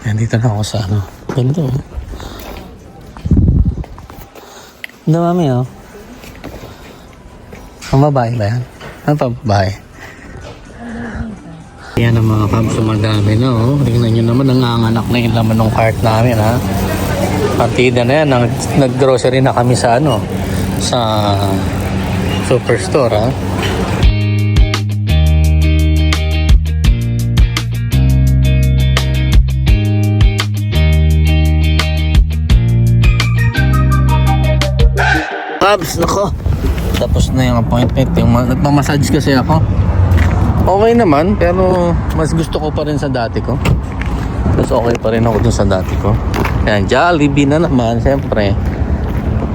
Nandito na ako sa ano. Ganda oh. Ganda mami oh. Ang babae ba yan? Ano pa babae? Yan ang mga kabs, madami na oh. Tingnan nyo naman, nanganganak na yung laman ng cart namin ha. Partida na yan, nag-grocery na kami sa ano, sa superstore ha. Kabs, nako. Tapos na yung appointment. Nagmamassage kasi ako. Okay naman, pero mas gusto ko pa rin sa dati ko. Mas okay pa rin ako dun sa dati ko. Yan, Jollibee na naman, siyempre.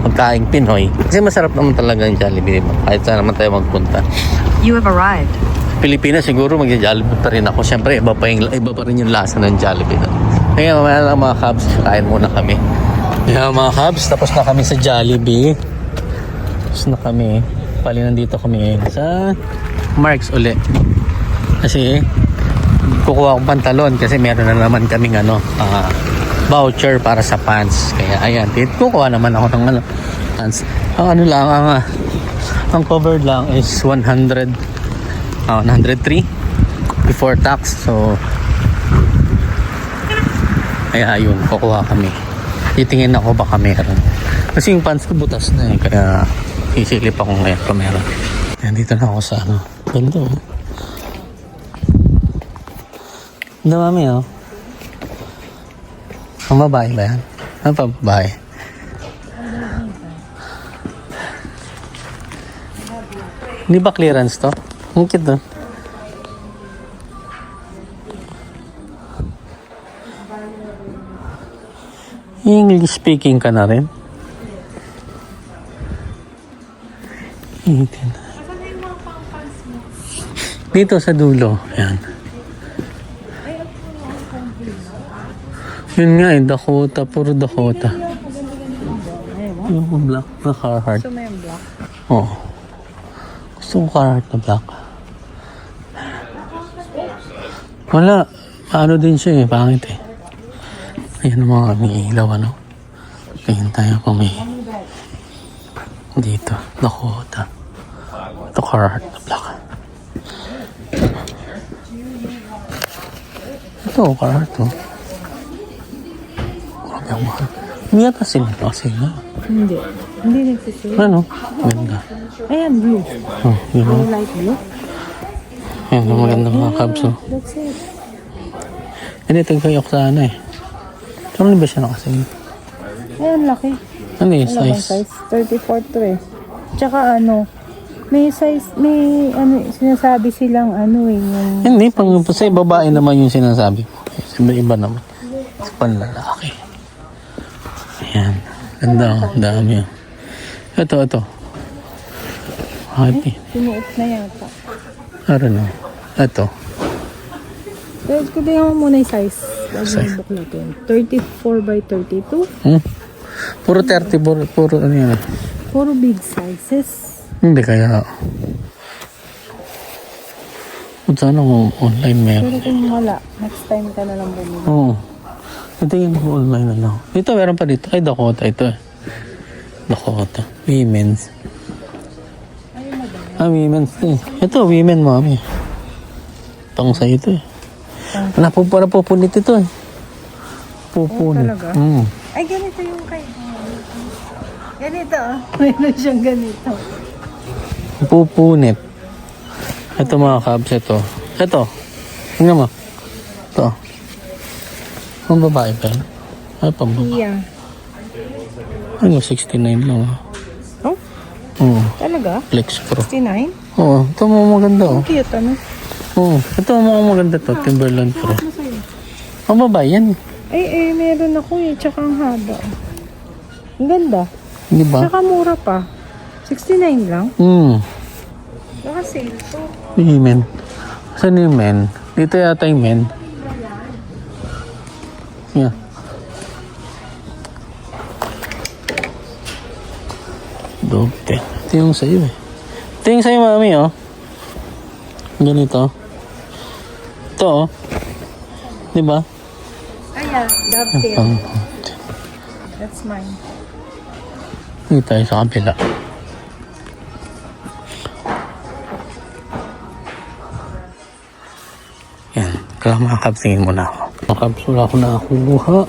Magkaing Pinoy. Kasi masarap naman talaga yung Jollibee, diba? Kahit saan naman tayo magpunta. You have arrived. Pilipinas, siguro mag-Jollibee pa rin ako. Siyempre, iba pa rin yung lasa ng Jollibee. Kaya mamaya lang mga kabs, kain muna kami. Kaya mga kabs, tapos na kami sa Jollibee. Tapos na kami. Pali nandito kami sa Marks uli. Kasi kukuha akong pantalon kasi meron na naman kaming ano, voucher para sa pants. Kaya ayan, kukuha naman ako ng ano, pants. Ang ano lang, ang covered lang is 103 before tax. So kaya ayun, kukuha kami. Titingin ako baka meron. Kasi yung pants ko butas na eh, kaya sisilip ako ngayon kung meron. Yan, dito na ako sa ano. Ganda oh. Ganda mami oh. Ang babae ba yan? Ano pa babae? Hindi ba clearance to? Ang cute oh. English speaking ka na rin? Dito sa dulo. Yan. Yun nga eh. Dakota. Puro Dakota. Yung black na Carhartt. Gusto mo yung black? Oo. Gusto ko Carhartt na black. Wala. Ano din siya eh. Pangit eh. Ayan ang mga may ilaw ano. Tingin tayo kung may dito. Dakota. Ito Carhartt na black. Ito Carhartt to. Grabe ang mahal. Hindi yata sila kasi nga. Hindi. Hindi nagsisale. Ano? Ganda. Ayan, blue. Oh, yun o. Light blue? Ayan ang magandang mga cabs oh. That's it. Hindi, tagkayok sana eh. Saan ba siya nakasing? Ayan, laki. Ano yung Ano bang size? size? 34 to eh. Tsaka ano, may size, may ano, sinasabi silang ano eh, yung... Hindi, pang sa babae naman yung sinasabi ko. Iba naman. Sa panlalaki. Ayan. Ganda oh. Dami oh. Ito. Happy. Sinuot na yata. I don't know. Ito. Pero ko tingnan mo muna yung size. Size. Bago natin. 34 by 32. Puro 30, puro ano yan. Puro big sizes. Hindi kaya. Kung sana kung online meron. Pero kung wala, next time ka na lang bumili. Oo. Tingin ko online na lang. Ito meron pa dito. Ay, Dakota ito eh. Dakota. Women's. Women's eh. Ito, women mami. Pang sa ito eh. Napupunit ito eh. Pupunit. talaga? Mm. Ay, ganito yung kay... Ganito oh. Mayroon siyang ganito. Pupunit. Ito mga cabs, ito. Ito. Tingnan mo. Ito. Ang babae pa yan. Ay, pambaba. Yeah. Ano, 69 lang ah. Oh? Oo. Talaga? Flex Pro. 69? Oo. Ito mga maganda oh. Ang cute ano? Oo. Ito mga maganda to. Timberland Pro. Ano sa'yo? Ang babae yan. Ay, meron ako eh. Tsaka ang haba. Ang ganda. Di ba? Tsaka mura pa. 69 lang. Baka sale to. Men. Saan yung men? Dito yata yung men. Yeah. Dope. Ito yung sa'yo eh. Ito yung sa'yo mami oh. Ganito. Ito oh. Diba? Ayan. Yeah, dovetail. Pang, That's mine. hindi tayo sa kabila. Yan. Kaya mga kabs, tingin muna ako. Mga kabs, wala ako nakakuha.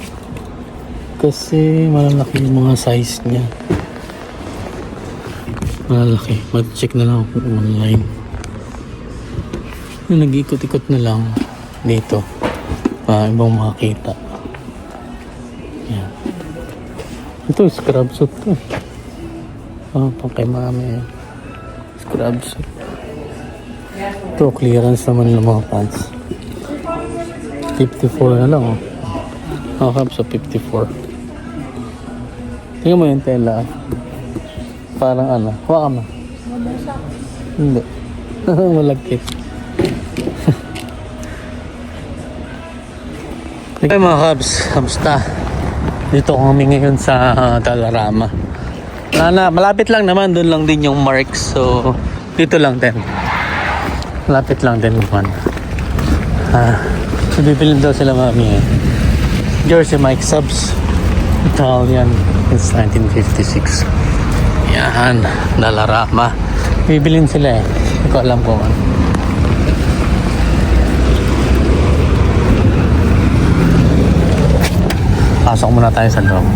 Kasi malalaki yung mga size niya. Malalaki. Mag-check na lang ako online. Yung nag-ikot-ikot na lang dito. Para ibang makakita. Yan. Ito, scrub suit to. Pang kay mami. Scrub suit. Ito, clearance naman ng mga pants. 54 na lang, oh. Nakakap sa 54. Tingnan mo yung tela. Parang ano. Huwag mo. Hindi. Malagkit. Ay mga kabs, kamusta? Dito kami ngayon sa Dalarama. Malapit lang naman, doon lang din yung marks. So, dito lang din. Malapit lang din naman. So, bibilin daw sila mami eh. Jersey Mike Subs. Italian. It's 1956. Yan. Dalarama. Bibilin sila eh. Hindi ko alam kung ano. Pasok muna tayo sa loob.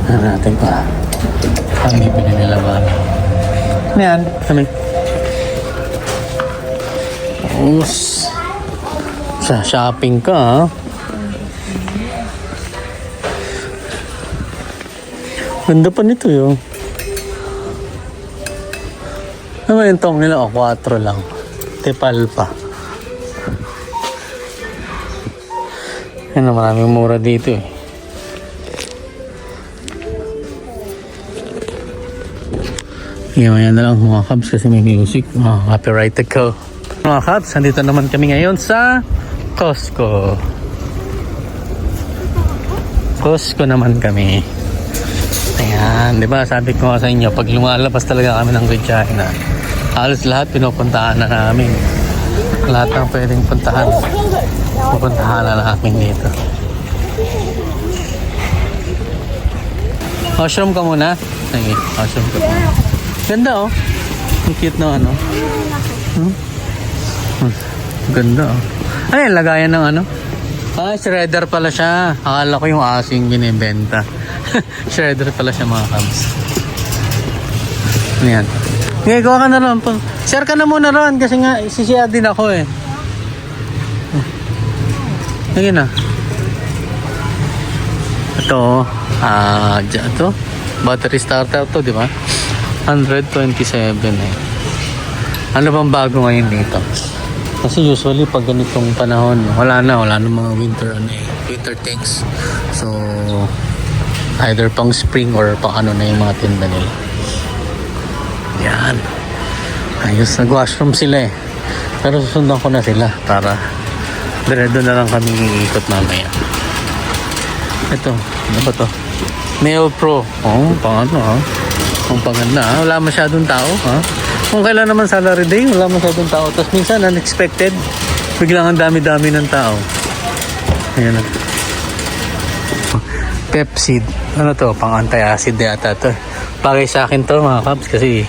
Ano natin pa. Ang bibili nila ba? Ano yan? Kami. Sa shopping ka, ha? Ganda pa nito, yun. Ano yung tong nila? 4 lang. Tepal pa. Yan, maraming mura dito, eh. Yan na lang mga kabs kasi may music. Copyrighted ko. Mga kabs, nandito naman kami ngayon sa Costco. Costco naman kami. Ayan, di ba? Sabi ko nga sa inyo, pag lumalabas talaga kami ng Regina, halos lahat pinupuntahan na namin. Lahat ng pwedeng puntahan, pupuntahan na namin dito. Washroom ka muna. Sige, washroom ka muna. Ganda, oh. Ang cute na ano. Ganda, oh. Ano yung lagayan ng ano? Shredder pala siya. Akala ko yung asing binibenta. Shredder pala siya mga kabs. Ano yan? Okay, gawa ka na ron. Share ka na muna ron kasi nga sisiya din ako eh. Sige na. Ito, ito. Battery starter to, di ba? 127 eh. Ano bang bago ngayon dito? Kasi usually pag ganitong panahon, wala na mga winter winter things. So either pang spring or pang ano na yung mga tinda nila. Yan. Ayos, nag-washroom sila eh. Pero susundan ko na sila para diredo na lang kami iikot mamaya. Ito, ano ba to? Neo Pro. Oh, pang ano ha? Kung paganda ha? Wala masyadong tao ha? Kung kailan naman salary day, wala masyadong tao. Tapos minsan unexpected, biglang ang dami-dami ng tao. Ayan na. Pepsi. Ano to? Pang anti-acid yata to. Bagay sa akin to mga kabs kasi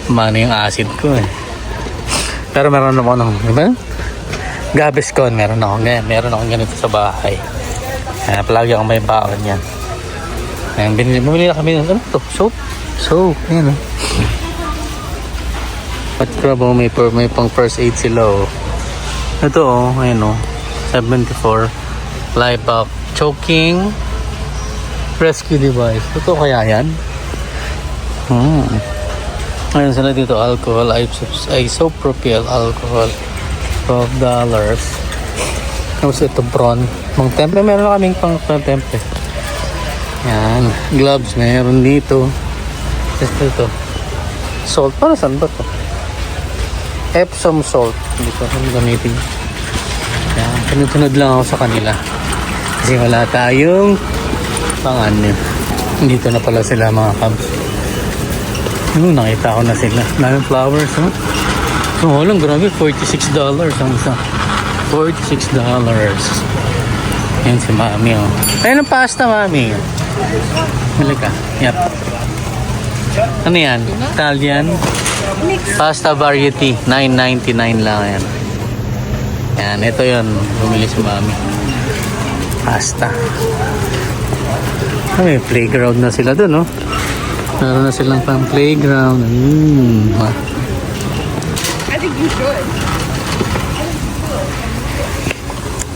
mano yung acid ko eh. Pero meron ako ng, diba? Gaviscon, meron akong ganito sa bahay. Kaya palagi akong may baon yan. Ayan, bumili na kami ng ano to? Soap. Ayan o. At krabo, may pang first aid sila oh. Ito oh, ayan oh. 74. Life up. Choking. Rescue device. Ito kaya yan? Ayan sila dito. Alcohol. Isopropyl alcohol. $12. Tapos ito prawn. Mang tempe. Meron na kaming pang tempe. Yan. Gloves. Meron dito. Tapos ito. Salt. Para saan ba ito? Epsom salt. Hindi ko alam gamitin. Yan. Tunod-tunod lang ako sa kanila. Kasi wala tayong panganin. Dito na pala sila mga kabs. Nakita ko na sila. Daming flowers, no? So, lang, grabe. $46 ang isa. $46. Yan si Mami, oh. Ayun ang pasta, Mami. Bili ka. Yep. Ano yan? Italian? Pasta variety. $9.99 lang yan. Yan, ito yun. Bumili si Mami. Pasta. May playground na sila dun, oh. Meron na silang pang playground. I think you should.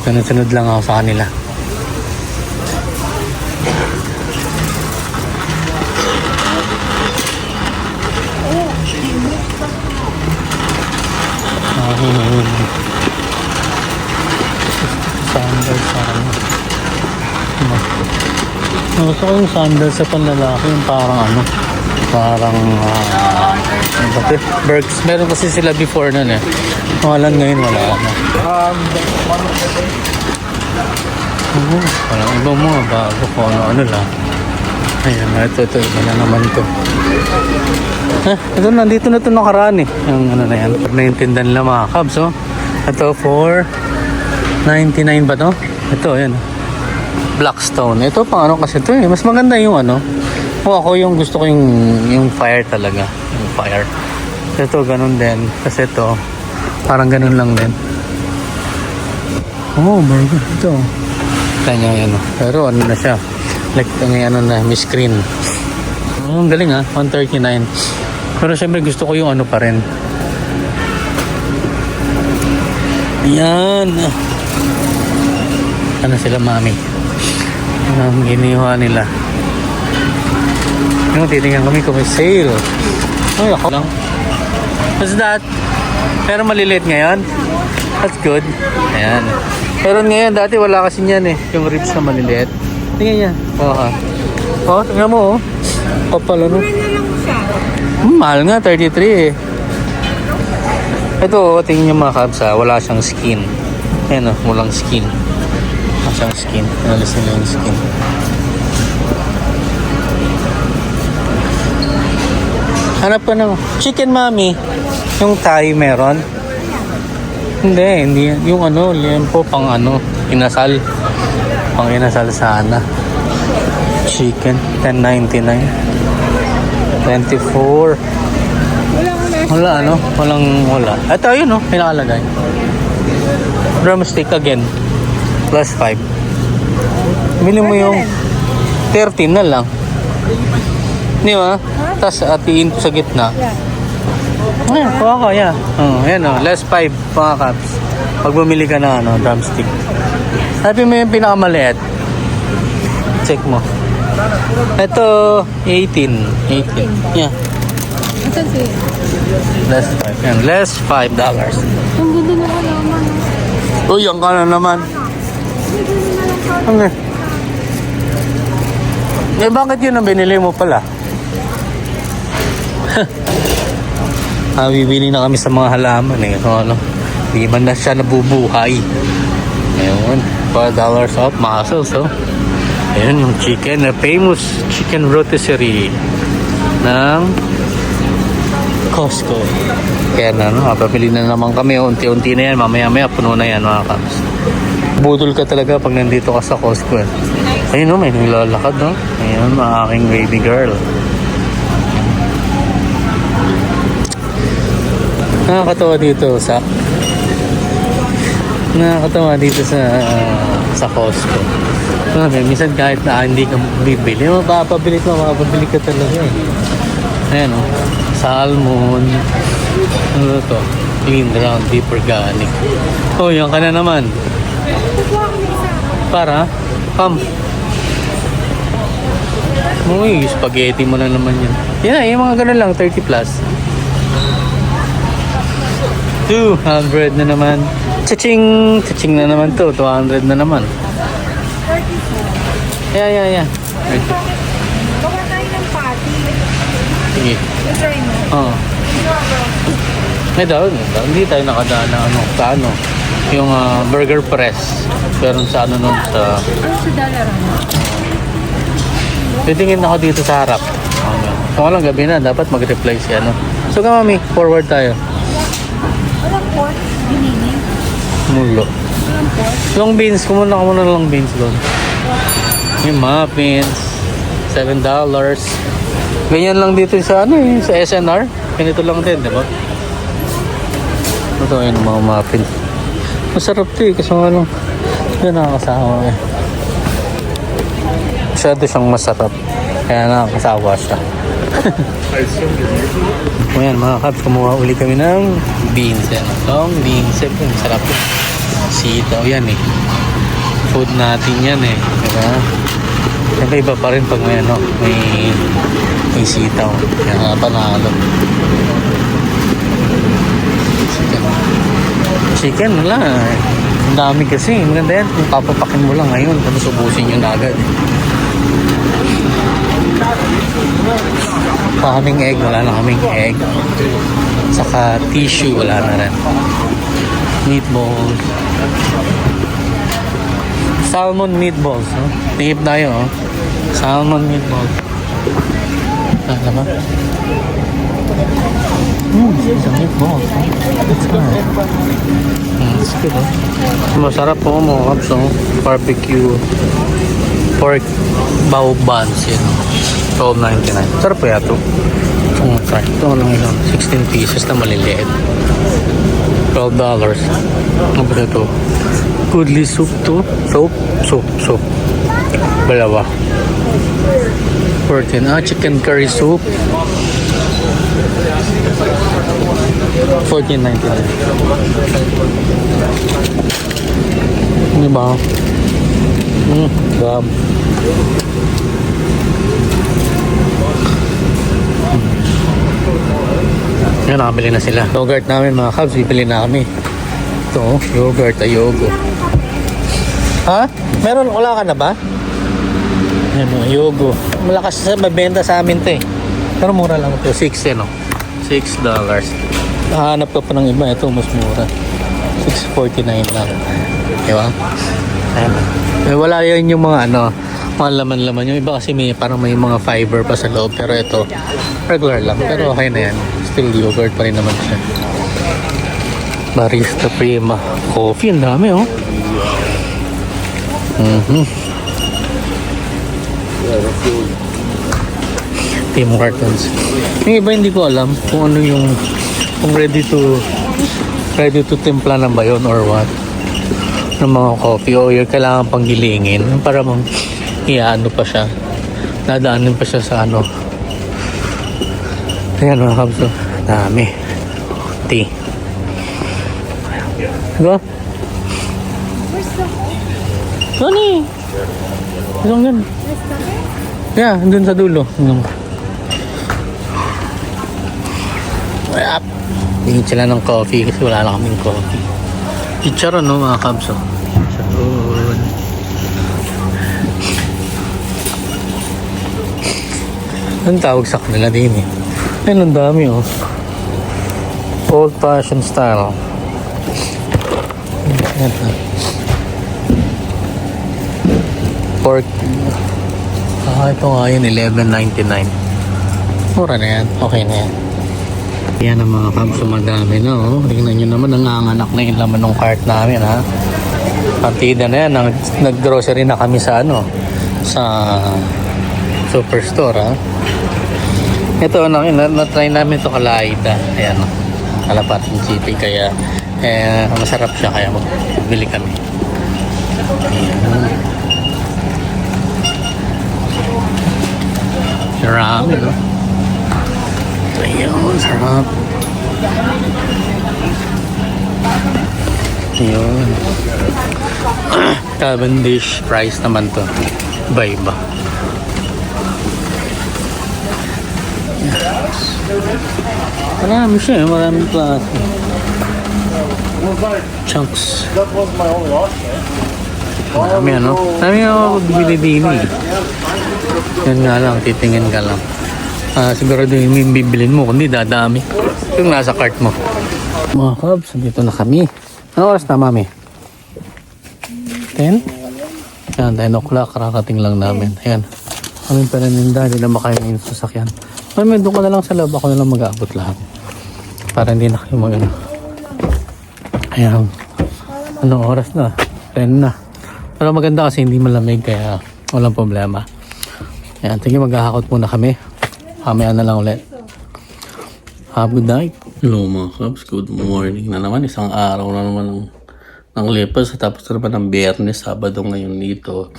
Sunod-sunod lang ako sa kanila. Sandals sa ano. Gusto ko yung sandals sa panlalaki. Yung parang ano. Parang Berks. Meron kasi sila before nun eh. Walang ngayon, wala na. Walang iba mga bago ko ano lang. Ayan, ito, iba na naman to. Ito, nandito na ito nakaraan eh. Yung ano na yan, naintindan nila mga Cubs, oh. Ito, $4.99 ba to? Ito, ayan. Blackstone. Ito, pang ano kasi ito eh. Mas maganda yung ano. Ako yung gusto ko yung fire talaga. Yung fire. Ito, ganun din. Kasi ito, parang ganun lang din. Oh, burger. Ito. Kanya yan. Pero ano na siya. Like, may ano na, may screen. Ang galing ha. $139. Pero syempre gusto ko yung ano pa rin. Yan. Ano sila, Mami? Ang giniwa nila. Yung titingnan kami kung may sale. Ay, ako lang. What's that? Pero maliliit ngayon. That's good. Ayan. Pero ngayon, dati wala kasi niyan eh. Yung ribs na maliliit. Tingnan niya. Oh, tingnan mo oh. Kapal ano. Mahal nga, 33 eh. Ito, tingnan niyo mga Cubs ha. Wala siyang skin. Ayan oh, walang skin. Wala siyang skin. Inalis nila yung skin. Hanap ka ng chicken, Mami. Yung Thai meron? Hindi. Yung ano, liempo pang ano, inasal. Pang inasal sana. Chicken, $10.99. 24. Wala ano? Wala. Ito yun oh, pinakalagay. Drumstick again. Plus 5. Bili mo yung 13 na lang. Di ba? Tapos atiin sa gitna. Ayan, kuha ko, yeah. Ayan o, less 5 mga Cubs. Pag bumili ka na ano, drumstick. Sabi mo yung pinakamaliit. Check mo. Ito, 18. Yeah. Asan siya? Less 5. Yan, less $5. Ang ganda na halaman. Uy, yan ka na naman. Okay. Eh, bakit yun ang binili mo pala? Bibili na kami sa mga halaman eh. So, ano, di man na siya nabubuhay. Ayun, $4 off muscles, oh. Ayun, yung chicken, famous chicken rotisserie ng Costco. Kaya na, no, papili na naman kami. Unti-unti na yan, mamaya-maya puno na yan, mga Cubs. Budol ka talaga pag nandito ka sa Costco. Eh. Ayun, no, may nilalakad, no. Ayun, mga aking baby girl. Nakakatawa dito sa Costco. Minsan kahit na hindi ka bibili, mapapabili ka talaga eh. Ayan o, salmon, ano to, clean round beef organic. Oh, yan ka na naman. Para, come. Uy, spaghetti mo na naman yan. Yan, yung mga ganun lang, 30 plus. 200 na naman. Cha-ching! Cha-ching na naman to. 200 na naman. 34. Yeah. Gawa tayo ng patty. Sige. I-try mo. Oo. May daw. Hindi tayo nakadaan na ano. Sa ano. Yung burger press. Pero sa ano nun sa... Ano sa dalaran? Titingin ako dito sa harap. Kung walang gabi na, dapat mag-reply si ano. So ka, Mami. Forward tayo. Walang pork. Binini. Mulo. Walang Long beans, kumuna ka muna ng long beans doon. Yung muffins, $7. Ganyan lang dito sa ano eh, sa SNR. Ganito lang din, di ba? Ito yung mga muffins. Masarap to eh, kasi ano, yun nakakasawa eh. Masyado siyang masarap. Kaya nakakasawa siya. Ayan mga kabs, kumuha uli kami ng beans. Yan. Long beans. Siyempre, masarap yun. Sitaw yan eh. Food natin yan eh. Diba? Siyempre iba pa rin pag may ano, may sitaw. Kaya nga panalo. Chicken wala. Ang dami kasi. Maganda yan. Kung papapakin mo lang ngayon, tapos ubusin nyo na agad. Kaming egg, wala na kaming egg. Saka tissue, wala na rin. Meatballs. Salmon meatballs, no? Tip tayo, oh. Salmon meatballs. Ano ba? It's a meatballs, oh. It's good. It's good, oh. Masarap po mga kaps, oh. Barbecue pork bao buns, yun. $12.99. Sarap po yato. Ito lang yun. 16 pieces na maliliit. $12. Ano ba ito? Goodly soup to. Soup. Dalawa. 14. Chicken curry soup. $14.99. Ano ba? Gab. Yan, nakabili na sila. Yogurt namin mga kabs, bibili na kami. Ito, yogurt, ayogo. Ha? Meron, wala ka na ba? Yan, ayogo. Malakas sa mabenta sa amin ito eh. Pero mura lang ito, $6 no? $6. Nahanap ka pa ng iba, ito mas mura. $6.49 lang. Diba? Ayan. Wala yan yung mga ano, mga laman-laman. Yung iba kasi parang may mga fiber pa sa loob. Pero ito, regular lang. Pero okay na yan. Still yogurt pa rin naman siya. Barista Prima. Coffee, ang dami oh. Tim Hortons. Yung iba hindi ko alam kung ano yung kung ready to timpla na ba yun or what. Ng mga coffee o yung kailangan pang gilingin para mang iaano pa siya. Dadaanin pa siya sa ano. Ayan mga kabso. Dami. Tea. Diba? Ano Isang gan. Yeah, dun sa dulo. Up. Hingit sila ng coffee kasi wala lang kaming coffee. Chicharon no mga kabso. Chicharon. Anong tawag sa kanila din eh. Ayun, ang dami oh. Old fashioned style. Pork. Ito nga yun, $11.99. Mura na yan. Okay na yan. Yan ang mga kabs, madami na oh. Tingnan nyo naman, nanganganak na yung laman ng cart namin ha. Partida na yan. Nag-grocery na kami sa ano, sa superstore ha. Ito na-try namin ito kalaida. Ayan o. Kalapating chippy. Kaya masarap siya. Kaya magbili kami. Ayan. Sarami no? Ayan. Sarap. Ayan. Cavendish price naman to. Iba-iba. Marami siya, maraming klase. Chunks. Marami ano? Marami ako bibili din eh. Yan nga lang, titingin ka lang. Sigurado yung bibilin mo, kundi dadami. Yung nasa cart mo. Mga kabs, dito na kami. Ano oras na mami? 10? Yan, 10 o'clock, karakating lang namin. Ayan. Kaming pananinda, hindi na makain yung sasakyan. Mami, doon ko na lang sa loob. Ako na lang mag-aabot lahat. Para hindi na kayo mag-ano. Ayan. Anong oras na? Pwede na. Pero maganda kasi hindi malamig kaya walang problema. Ayan, tingin maghahakot muna kami. Mamaya na lang ulit. Have a good night. Hello mga Cubs, good morning na naman. Isang araw na naman ng lipas. Tapos na naman ng Biyernes, Sabado ngayon dito.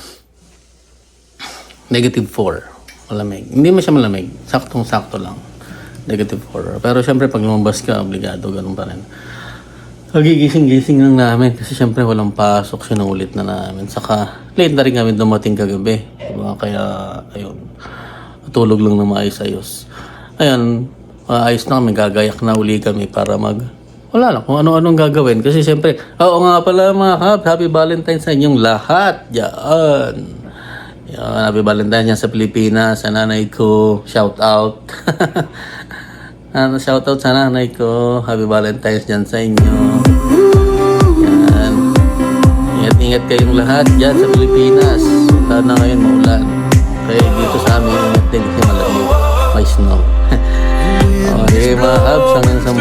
-4. Malamig. Hindi mo siya malamig. Saktong-sakto lang. -4. Pero syempre pag lumabas ka, obligado, ganun pa rin. Nagigising-gising lang namin kasi syempre walang pasok, sinulit na namin. Saka late na rin kami dumating kagabi. Diba? Kaya ayun, tulog lang na maayos-ayos. Ayun, ayos na kami, gagayak na uli kami para wala lang kung ano-anong gagawin. Kasi syempre, oo nga pala mga Cubs, Happy Valentine's sa inyong lahat. Yan. Happy Valentine's yan sa Pilipinas, sa nanay ko, shout out. Shoutout sa nanay ko. Happy Valentine's dyan sa inyo. Yan. Ingat-ingat kayong lahat dyan sa Pilipinas. Sana ngayon maulan. Kaya dito sa amin, ingat din kasi malamig. May snow. Okay mga Cubs, hanggang sa